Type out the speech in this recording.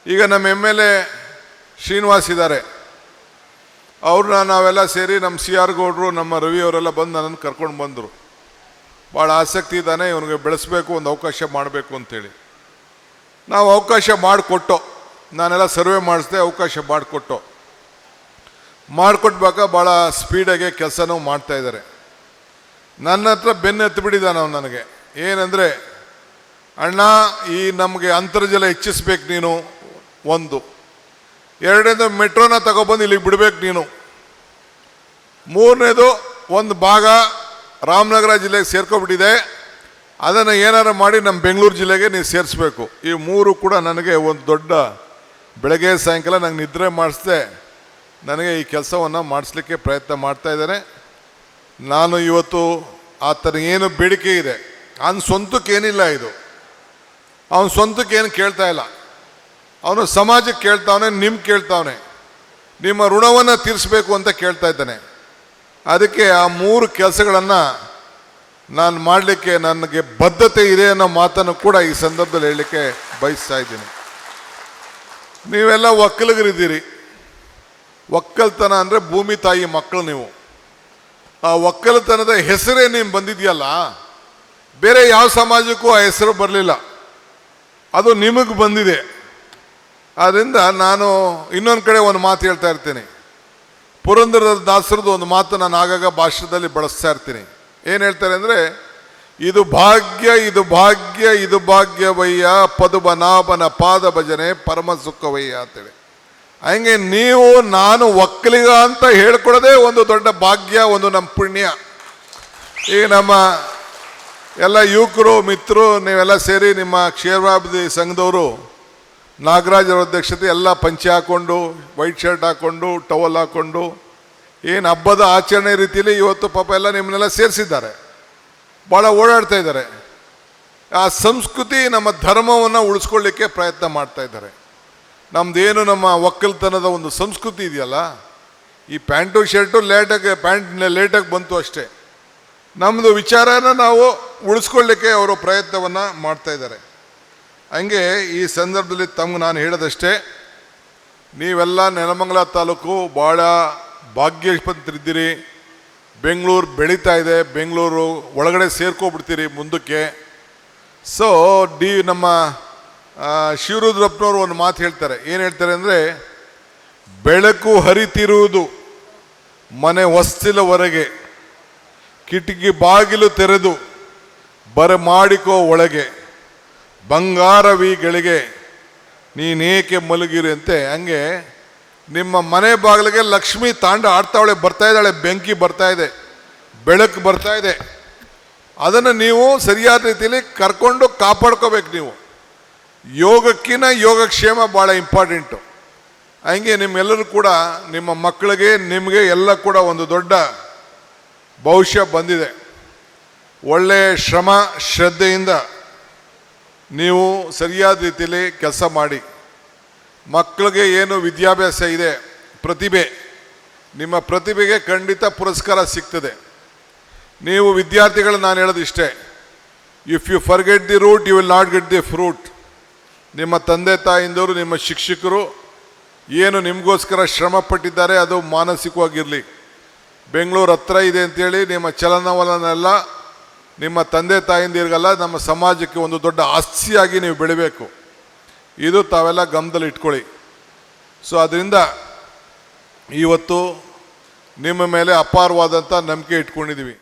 ಈಗ ನಮ್ಮ ಎಮ್.ಎಲ್.ಎ. ಶ್ರೀನಿವಾಸ್ ಇದ್ದಾರೆ, ಅವ್ರನ್ನ ನಾವೆಲ್ಲ ಸೇರಿ ನಮ್ಮ CR ಗೌಡ್ರು, ನಮ್ಮ ರವಿ ಅವರೆಲ್ಲ ಬಂದು ನನ್ನನ್ನು ಕರ್ಕೊಂಡು ಬಂದರು. ಭಾಳ ಆಸಕ್ತಿ ಇದ್ದಾನೆ, ಇವನಿಗೆ ಬೆಳೆಸಬೇಕು, ಒಂದು ಅವಕಾಶ ಮಾಡಬೇಕು ಅಂತೇಳಿ ನಾವು ಅವಕಾಶ ಮಾಡಿಕೊಟ್ಟು, ನಾನೆಲ್ಲ ಸರ್ವೆ ಮಾಡಿಸ್ದೆ, ಅವಕಾಶ ಮಾಡಿಕೊಟ್ಟಾಗ ಭಾಳ ಸ್ಪೀಡಾಗಿ ಕೆಲಸನೂ ಮಾಡ್ತಾಯಿದ್ದಾರೆ. ನನ್ನ ಹತ್ರ ಬೆನ್ನು ಎತ್ತಿಬಿಟ್ಟಿದ್ದಾನೆ ಅವನು ನನಗೆ. ಏನಂದರೆ, ಅಣ್ಣ ಈ ನಮಗೆ ಅಂತರ್ಜಲ ಹೆಚ್ಚಿಸ್ಬೇಕು ನೀನು, ಒಂದು. ಎರಡನೇದು ಮೆಟ್ರೋನ ತಗೊಬಂದು ಇಲ್ಲಿಗೆ ಬಿಡಬೇಕು ನೀನು. ಮೂರನೇದು ಒಂದು ಭಾಗ ರಾಮನಗರ ಜಿಲ್ಲೆಗೆ ಸೇರ್ಕೊಬಿಟ್ಟಿದೆ, ಅದನ್ನು ಏನಾರು ಮಾಡಿ ನಮ್ಮ ಬೆಂಗಳೂರು ಜಿಲ್ಲೆಗೆ ನೀವು ಸೇರಿಸ್ಬೇಕು. ಈ ಮೂರು ಕೂಡ ನನಗೆ ಒಂದು ದೊಡ್ಡ ಬೆಳಗ್ಗೆ ಸಾಯಂಕಾಲ ನಂಗೆ ನಿದ್ರೆ ಮಾಡಿಸ್ದೆ ನನಗೆ ಈ ಕೆಲಸವನ್ನು ಮಾಡಿಸ್ಲಿಕ್ಕೆ ಪ್ರಯತ್ನ ಮಾಡ್ತಾ ಇದ್ದೇನೆ. ನಾನು ಇವತ್ತು ಆ ಥರ ಏನು ಬೇಡಿಕೆ ಇದೆ, ಅವನ ಸ್ವಂತಕ್ಕೇನಿಲ್ಲ, ಇದು ಅವನ ಸ್ವಂತಕ್ಕೇನು ಕೇಳ್ತಾ ಇಲ್ಲ, ಅವನು ಸಮಾಜಕ್ಕೆ ಕೇಳ್ತಾವನೆ, ನಿಮ್ಗೆ ಕೇಳ್ತಾವನೆ, ನಿಮ್ಮ ಋಣವನ್ನು ತೀರಿಸಬೇಕು ಅಂತ ಕೇಳ್ತಾ ಇದ್ದಾನೆ. ಅದಕ್ಕೆ ಆ ಮೂರು ಕೆಲಸಗಳನ್ನು ನಾನು ಮಾಡಲಿಕ್ಕೆ ನನಗೆ ಬದ್ಧತೆ ಇದೆ ಅನ್ನೋ ಮಾತನ್ನು ಕೂಡ ಈ ಸಂದರ್ಭದಲ್ಲಿ ಹೇಳಲಿಕ್ಕೆ ಬಯಸ್ತಾ ಇದ್ದೀನಿ. ನೀವೆಲ್ಲ ಒಕ್ಕಲಿಗರಿದ್ದೀರಿ. ಒಕ್ಕಲ್ತನ ಅಂದರೆ ಭೂಮಿ ತಾಯಿ ಮಕ್ಕಳು ನೀವು. ಆ ಒಕ್ಕಲತನದ ಹೆಸರೇ ನೀವು ಬಂದಿದೆಯಲ್ಲ, ಬೇರೆ ಯಾವ ಸಮಾಜಕ್ಕೂ ಆ ಹೆಸರು ಬರಲಿಲ್ಲ, ಅದು ನಿಮಗೆ ಬಂದಿದೆ. ಆದ್ದರಿಂದ ನಾನು ಇನ್ನೊಂದು ಕಡೆ ಒಂದು ಮಾತು ಹೇಳ್ತಾ ಇರ್ತೀನಿ. ಪುರಂದರದಾಸರದ್ದು ಒಂದು ಮಾತು ನಾನು ಆಗಾಗ ಭಾಷಣದಲ್ಲಿ ಬಳಸ್ತಾ ಇರ್ತೀನಿ. ಏನು ಹೇಳ್ತಾರೆ ಅಂದರೆ, ಇದು ಭಾಗ್ಯ ಇದು ಭಾಗ್ಯ ಇದು ಭಾಗ್ಯವಯ್ಯ, ಪದುಬನಾಭನ ಪಾದ ಭಜನೆ ಪರಮ ಸುಖವಯ್ಯ ಅಂತೇಳಿ. ಹಂಗೆ ನೀವು ನಾನು ಒಕ್ಕಲಿಗ ಅಂತ ಹೇಳ್ಕೊಡೋದೇ ಒಂದು ದೊಡ್ಡ ಭಾಗ್ಯ, ಒಂದು ನಮ್ಮ ಪುಣ್ಯ. ಈಗ ನಮ್ಮ ಎಲ್ಲ ಯುವಕರು ಮಿತ್ರರು ನೀವೆಲ್ಲ ಸೇರಿ ನಿಮ್ಮ ಕ್ಷೀರಾಭಿವೃದ್ಧಿ ಸಂಘದವರು ನಾಗರಾಜರ ಅಧ್ಯಕ್ಷತೆ ಎಲ್ಲ ಪಂಚೆ ಹಾಕ್ಕೊಂಡು, ವೈಟ್ ಶರ್ಟ್ ಹಾಕ್ಕೊಂಡು, ಟವಲ್ ಹಾಕ್ಕೊಂಡು, ಏನು ಹಬ್ಬದ ಆಚರಣೆ ರೀತಿಯಲ್ಲಿ ಇವತ್ತು ಪಾಪ ಎಲ್ಲ ನಿಮ್ಮನ್ನೆಲ್ಲ ಸೇರಿಸಿದ್ದಾರೆ, ಭಾಳ ಓಡಾಡ್ತಾ ಇದ್ದಾರೆ. ಆ ಸಂಸ್ಕೃತಿ ನಮ್ಮ ಧರ್ಮವನ್ನು ಉಳಿಸ್ಕೊಳ್ಳಿಕ್ಕೆ ಪ್ರಯತ್ನ ಮಾಡ್ತಾ ಇದ್ದಾರೆ. ನಮ್ಮದೇನು ನಮ್ಮ ಒಕ್ಕಲ್ತನದ ಒಂದು ಸಂಸ್ಕೃತಿ ಇದೆಯಲ್ಲ, ಈ ಪ್ಯಾಂಟು ಶರ್ಟು ಲೇಟಾಗಿ ಬಂತು ಅಷ್ಟೇ. ನಮ್ಮದು ವಿಚಾರನ ನಾವು ಉಳಿಸ್ಕೊಳ್ಳಿಕ್ಕೆ ಅವರು ಪ್ರಯತ್ನವನ್ನು ಮಾಡ್ತಾ ಇದ್ದಾರೆ. ಹಂಗೆ ಈ ಸಂದರ್ಭದಲ್ಲಿ ತಮ್ಗೆ ನಾನು ಹೇಳೋದಷ್ಟೇ, ನೀವೆಲ್ಲ ನೆಲಮಂಗಲ ತಾಲೂಕು ಭಾಳ ಭಾಗ್ಯವಂತರಿದ್ದೀರಿ. ಬೆಂಗಳೂರು ಬೆಳೀತಾ ಇದೆ, ಬೆಂಗಳೂರು ಒಳಗಡೆ ಸೇರ್ಕೊಬಿಡ್ತೀರಿ ಮುಂದಕ್ಕೆ. ಸೊ ನಮ್ಮ ಶಿವರುದ್ರಪ್ಪನವರು ಒಂದು ಮಾತು ಹೇಳ್ತಾರೆ. ಏನು ಹೇಳ್ತಾರೆ ಅಂದರೆ, ಬೆಳಕು ಹರಿತಿರುವುದು ಮನೆ ಹೊಸ್ತಿಲವರೆಗೆ, ಕಿಟಕಿ ಬಾಗಿಲು ತೆರೆದು ಬರಮಾಡಿಕೋ ಒಳಗೆ, ಬಂಗಾರವಿಗಳಿಗೆ ನೀನೇಕೆ ಮಲಗಿರಿ ಅಂತೆ. ಹಂಗೆ ನಿಮ್ಮ ಮನೆ ಬಾಗಿಲಿಗೆ ಲಕ್ಷ್ಮಿ ತಾಂಡ ಆಡ್ತಾವಳೆ, ಬರ್ತಾ ಇದ್ದಾಳೆ, ಬೆಂಕಿ ಬರ್ತಾ ಇದೆ, ಬೆಳಕು ಬರ್ತಾ ಇದೆ. ಅದನ್ನು ನೀವು ಸರಿಯಾದ ರೀತಿಯಲ್ಲಿ ಕರ್ಕೊಂಡು ಕಾಪಾಡ್ಕೋಬೇಕು. ನೀವು ಯೋಗಕ್ಕಿಂತ ಯೋಗಕ್ಷೇಮ ಭಾಳ ಇಂಪಾರ್ಟೆಂಟು. ಹಂಗೆ ನಿಮ್ಮೆಲ್ಲರೂ ಕೂಡ ನಿಮ್ಮ ಮಕ್ಕಳಿಗೆ ನಿಮಗೆ ಎಲ್ಲ ಕೂಡ ಒಂದು ದೊಡ್ಡ ಭವಿಷ್ಯ ಬಂದಿದೆ. ಒಳ್ಳೆಯ ಶ್ರಮ ಶ್ರದ್ಧೆಯಿಂದ ನೀವು ಸರಿಯಾದ ರೀತಿಯಲ್ಲಿ ಕೆಲಸ ಮಾಡಿ. ಮಕ್ಕಳಿಗೆ ಏನು ವಿದ್ಯಾಭ್ಯಾಸ ಇದೆ, ಪ್ರತಿಭೆ, ನಿಮ್ಮ ಪ್ರತಿಭೆಗೆ ಖಂಡಿತ ಪುರಸ್ಕಾರ ಸಿಗ್ತದೆ. ನೀವು ವಿದ್ಯಾರ್ಥಿಗಳು ನಾನು ಹೇಳೋದು ಇಷ್ಟೇ, if you forget the root you will not get the fruit. ನಿಮ್ಮ ತಂದೆ ತಾಯಿಂದವರು, ನಿಮ್ಮ ಶಿಕ್ಷಕರು ಏನು ನಿಮಗೋಸ್ಕರ ಶ್ರಮ ಪಟ್ಟಿದ್ದಾರೆ, ಅದು ಮಾನಸಿಕವಾಗಿರಲಿ. ಬೆಂಗಳೂರು ಹತ್ರ ಇದೆ ಅಂತೇಳಿ ನಿಮ್ಮ ಚಲನವಲನೆಲ್ಲ ನಿಮ್ಮ ತಂದೆ ತಾಯಿಂದಿರಿಗಲ್ಲ, ನಮ್ಮ ಸಮಾಜಕ್ಕೆ ಒಂದು ದೊಡ್ಡ ಆಸ್ತಿಯಾಗಿ ನೀವು ಬೆಳಿಬೇಕು. ಇದು ತಾವೆಲ್ಲ ಗಮನದಲ್ಲಿ ಇಟ್ಕೊಳ್ಳಿ. ಸೊ ಅದರಿಂದ ಇವತ್ತು ನಿಮ್ಮ ಮೇಲೆ ಅಪಾರವಾದಂಥ ನಂಬಿಕೆ ಇಟ್ಕೊಂಡಿದ್ದೀವಿ.